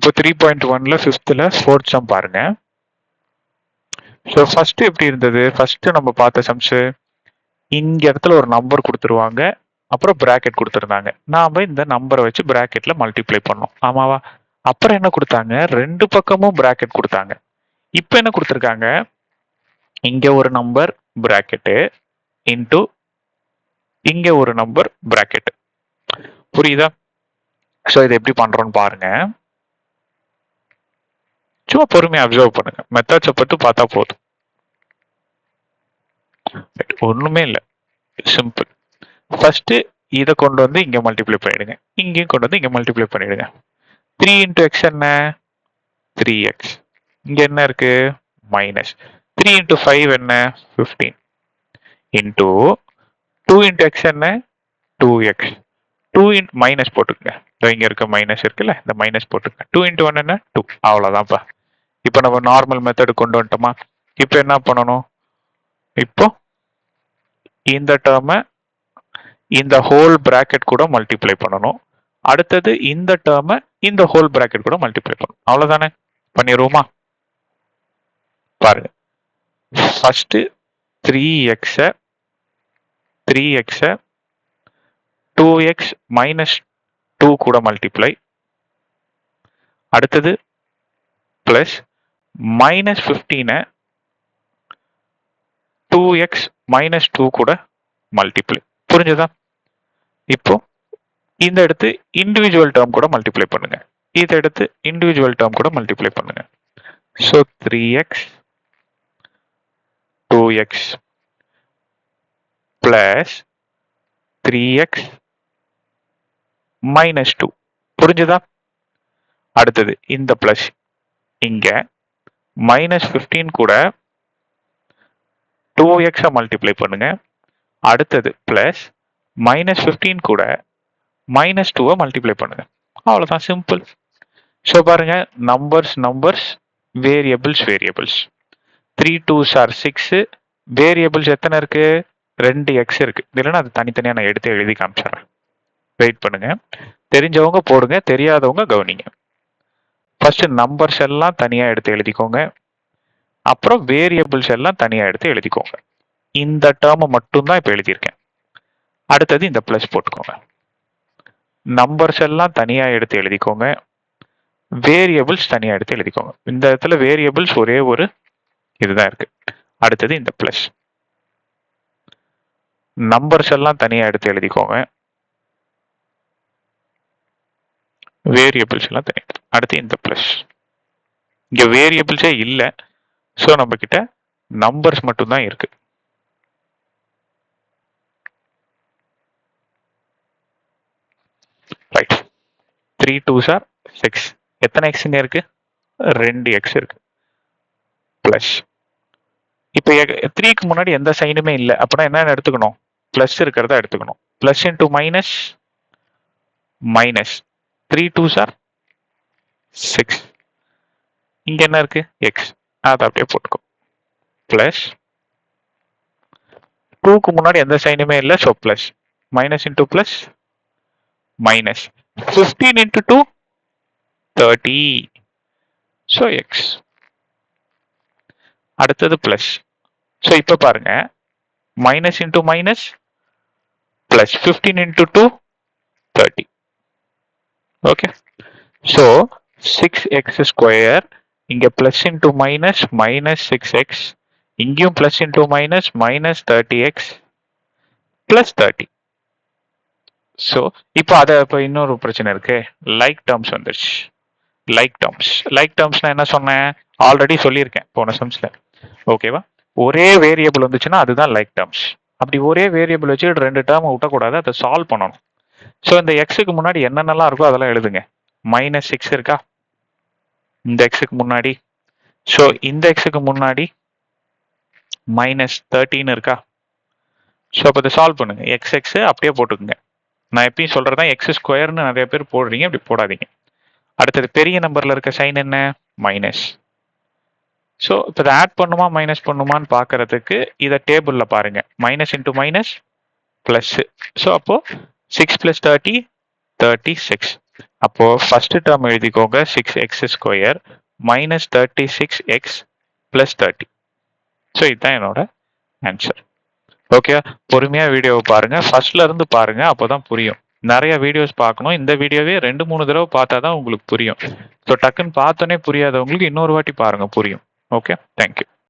இப்போ 3.1ல 5th fourth some பாருங்க. So first எப்படி இருந்தது? ஃபர்ஸ்ட் நம்ம பார்த்த சம்ஸ் இங்க இடத்துல ஒரு நம்பர் கொடுத்துருவாங்க, அப்புறம் பிராக்கெட் கொடுத்துருந்தாங்க. நாம இந்த நம்பரை வச்சு பிராக்கெட்ல மல்டிப்ளை பண்ணோம், ஆமாவா? அப்புறம் என்ன கொடுத்தாங்க? ரெண்டு பக்கமும் பிராக்கெட் கொடுத்தாங்க. இப்போ என்ன கொடுத்துருக்காங்க? இங்க ஒரு நம்பர் பிராக்கெட்டு இன்டு இங்க ஒரு நம்பர் பிராக்கெட். புரியுதா? ஸோ இதை எப்படி பண்றோம்னு பாருங்க. சும்மா பொறுமையா அப்சர்வ் பண்ணுங்க, மெத்தட்ஸை பத்தி பார்த்தா போதும். ஒண்ணுமே இல்லை, சிம்பிள். ஃபர்ஸ்ட் இதை கொண்டு வந்து இங்க மல்டிப்ளை பண்ணிடுங்க, இங்கேயும் கொண்டு வந்து இங்க மல்டிப்ளை பண்ணிடுங்க. 3 இன்டூ எக்ஸ் என்ன? 3x. இங்க என்ன இருக்கு? மைனஸ் 3 இன்டூ 5 என்ன? 15 இன்டூ 2 இன்டூ எக்ஸ் என்ன? 2x. 2 இன் மைனஸ் போட்டுக்கங்க, இங்க இருக்க மைனஸ் இருக்குல்ல, இந்த மைனஸ் போட்டுக்கங்க. 2 இன்டூ 1 என்ன? 2. அவ்வளவுதான்ப்பா. இப்போ நம்ம நார்மல் மெத்தடு கொண்டு வந்துட்டோமா? இப்போ என்ன பண்ணணும்? இப்போ இந்த டேர்மை இந்த ஹோல் பிராக்கெட் கூட மல்டிப்ளை பண்ணணும். அடுத்தது இந்த டேர்மை இந்த ஹோல் பிராக்கெட் கூட மல்டிப்ளை பண்ணணும். அவ்வளவுதானே? பண்ணிடுவோமா? பாருங்க. ஃபர்ஸ்ட் 3x 2x மைனஸ் 2 கூட மல்டிப்ளை. அடுத்தது பிளஸ் மைனஸ் 15 2x மைனஸ் 2 கூட மல்டிப்ளை. புரிஞ்சுதா? இப்போ இந்த எடுத்து இண்டிவிஜுவல் டேர்ம் கூட மல்டிப்ளை பண்ணுங்க, இதை எடுத்து இண்டிவிஜுவல் டேர்ம் கூட மல்டிப்ளை பண்ணுங்க. So 3x 2x plus 3x minus 2. புரிஞ்சுதா? அடுத்தது இந்த பிளஸ் இங்க மைனஸ் 15 கூட 2x மல்டிப்ளை பண்ணுங்க. அடுத்தது பிளஸ் மைனஸ் 15 கூட மைனஸ் 2 மல்டிப்ளை பண்ணுங்க. அவ்வளவுதான், சிம்பிள். ஸோ பாருங்க, numbers variables 3 2s are 6. Variables எத்தனை இருக்கு? 2x இருக்கு. இல்லைன்னா அது தனித்தனியா நான் எடுத்து எழுதி காமிச்சிடுறேன். வெயிட் பண்ணுங்க. தெரிஞ்சவங்க போடுங்க, தெரியாதவங்க கவனிங்க. ஃபர்ஸ்ட் நம்பர்ஸ் எல்லாம் தனியா எடுத்து எழுதிக்கோங்க, அப்புறம் வேரியபிள்ஸ் எல்லாம் தனியா எடுத்து எழுதிக்கோங்க. இந்த டேர்மை மட்டும் தான் இப்போ எழுதியிருக்கேன். அடுத்தது இந்த பிளஸ் போட்டுக்கோங்க. நம்பர்ஸ் எல்லாம் தனியா எடுத்து எழுதிக்கோங்க, வேரியபிள்ஸ் தனியா எடுத்து எழுதிக்கோங்க. இந்த இடத்துல வேரியபிள்ஸ் ஒரே ஒரு இதுதான் இருக்கு. அடுத்தது இந்த பிளஸ். நம்பர்ஸ் எல்லாம் தனியா எடுத்து எழுதிக்கோங்க, வேரியபிள்ஸ் எல்லாம் தனியா. அடுத்து இந்த பிளஸ். இங்க வேரியபிள்ஸே இல்லை, ஸோ நம்ம கிட்ட நம்பர்ஸ் மட்டும் தான் இருக்கு. ரைட். 3 2s are 6. எத்தனை எக்ஸுங்க இருக்கு? 2x இருக்கு. பிளஸ் இப்போ 3க்கு முன்னாடி எந்த சைனுமே இல்லை, அப்படின்னா என்ன எடுத்துக்கணும்? பிளஸ் இருக்கிறதா எடுத்துக்கணும். Plus into minus minus 3 2s are 6. இங்க என்ன இருக்கு? எக்ஸ். அதை அப்படியே போட்டுக்கோ. பிளஸ் 2க்கு முன்னாடி எந்த சைனுமே இல்லை, so plus. Minus into plus minus 15 into 2 30. So x. அடுத்தது பிளஸ். ஸோ இப்போ பாருங்க, minus into minus plus 15 into 2 30. Okay. So 6x square, இங்க plus into minus minus 6x, இங்கேயும் plus into minus minus 30x plus 30. So இப்போ அதை இப்போ இன்னொரு பிரச்சனை இருக்கு, லைக் டேர்ம்ஸ் வந்துருச்சு. லைக் டேர்ம்ஸ்னா என்ன சொன்னேன்? ஆல்ரெடி சொல்லியிருக்கேன் போன சம்ஸ்ல. ஓகேவா? ஒரே வேரியபிள் வந்துச்சுன்னா அதுதான் லைக் டேர்ம்ஸ். அப்படி ஒரே வேரியபிள் வச்சு 2 டேர்ம் விட்டக்கூடாது, அதை சால்வ் பண்ணணும். ஸோ இந்த எக்ஸுக்கு முன்னாடி என்னென்னலாம் இருக்கோ அதெல்லாம் எழுதுங்க. மைனஸ் 6 இருக்கா இந்த எக்ஸுக்கு முன்னாடி? ஸோ இந்த எக்ஸுக்கு முன்னாடி மைனஸ் 13 இருக்கா? ஸோ அப்போ இதை சால்வ் பண்ணுங்க. எக்ஸ் அப்படியே போட்டுக்குங்க. நான் எப்பயும் சொல்றதான், எக்ஸ் ஸ்கொயர்னு நிறைய பேர் போடுறீங்க, அப்படி போடாதீங்க. அடுத்தது பெரிய நம்பர்ல இருக்க சைன் என்ன? மைனஸ். ஸோ இப்போ இதை ஆட் பண்ணுமா மைனஸ் பண்ணுமான்னு பார்க்கறதுக்கு இதை டேபிள்ல பாருங்க. Minus into minus plus. So அப்போ 6 + 30 36. அப்போ ஃபர்ஸ்ட் டேர்ம் எழுதிக்கோங்க 6x² minus 36x plus 30. So இதுதான் என்னோட ஆன்சர். ஓகே, பொறுமையா வீடியோவை பாருங்க, ஃபர்ஸ்ட்ல இருந்து பாருங்க, அப்போதான் புரியும். நிறைய வீடியோஸ் பார்க்கணும். இந்த வீடியோவே 2-3 தடவை பார்த்தா தான் உங்களுக்கு புரியும். ஸோ டக்குன்னு பார்த்தோன்னே புரியாதவங்களுக்கு இன்னொரு வாட்டி பாருங்க, புரியும். Okay, thank you.